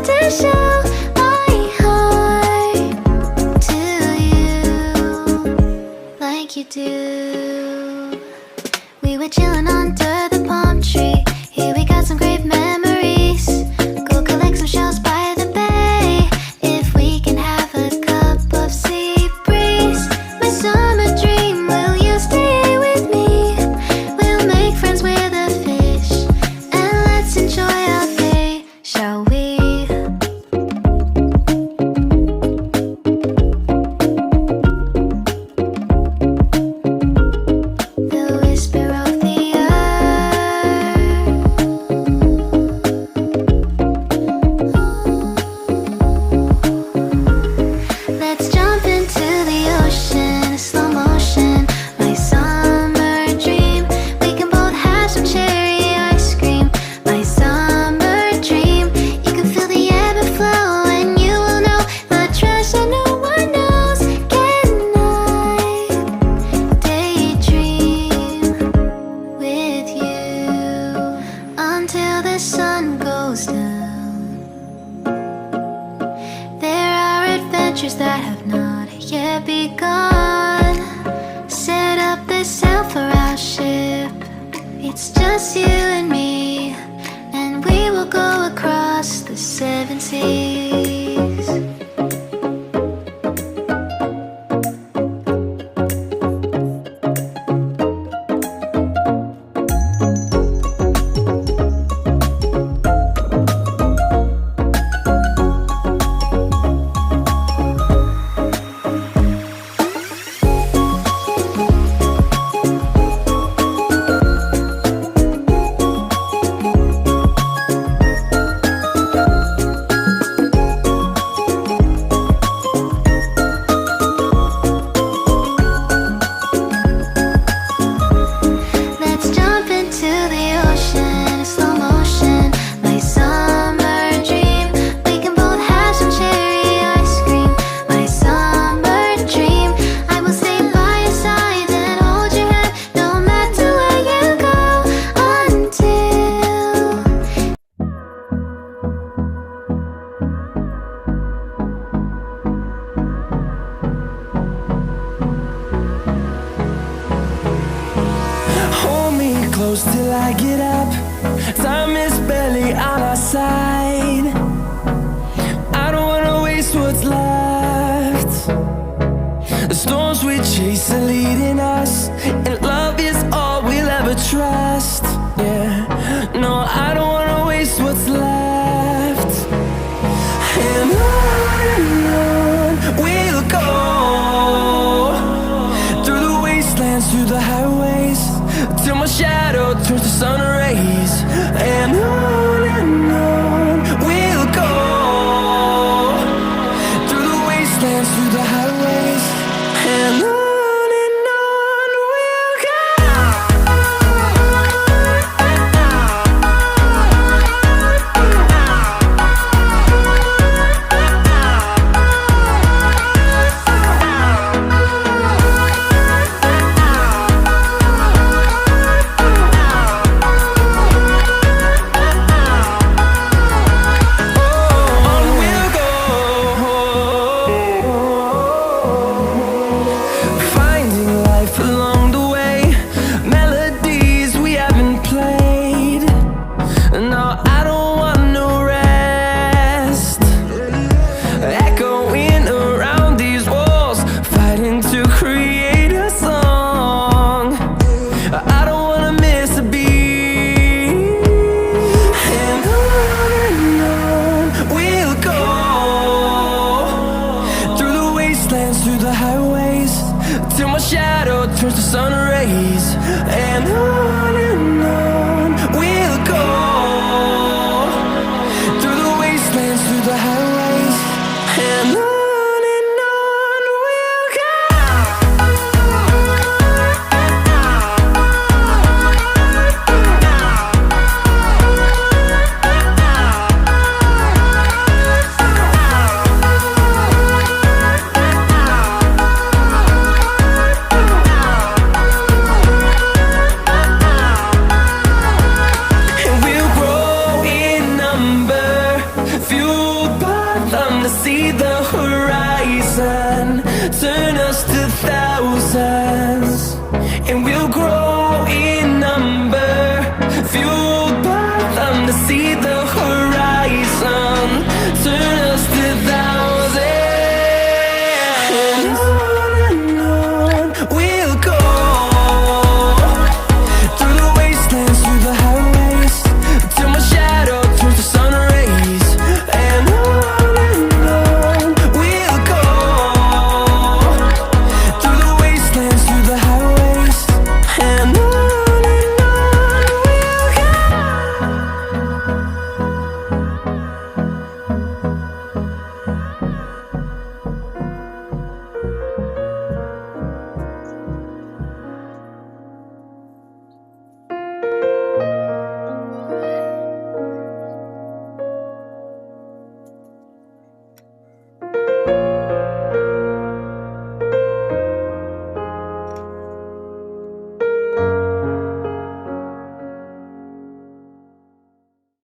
to show my heart to you like you do. We were chilling under the palm tree. Here we got some great memories. Go collect some shells by the bay. If we can have a cup of sea breeze. My summer dream, will you stay with me? We'll make friends with the fish, and let's enjoy our day, shall we? The whisper of the Let's jump into the ocean, slow motion, my summer dream. We can both have some cherry ice cream, my summer dream. You can feel the ebb and flow, and you will know the treasure no one knows. Can I daydream with you until the sun goes down? There are adventures that have not yet begun. Set up the sail for our ship. It's just you and me, and we will go across the 7 seas. Let's jump into the ocean, slow motion, my summer dream. We can both have some cherry ice cream, my summer dream. I will stay by your side and hold your hand, no matter where you go, until Hold me close till I get up. Time is barely on our side. I don't wanna waste what's left. The storms we chase are leading us, and love is all we'll ever trust. Yeah, no, I don't wanna waste what's left. And on we'll go, through the wastelands, through the highways, till my shadow turns to sun rays. And on we'll go, through the wastelands, through the highways. And on we'll go. On we'll go, finding life along the way, melodies we haven't played. No, I don't want no rest, echoing around these walls, fighting to create a song. I don't wanna miss a beat. And on we'll go, through the wastelands, through the highways, till my shadow turns to sun rays.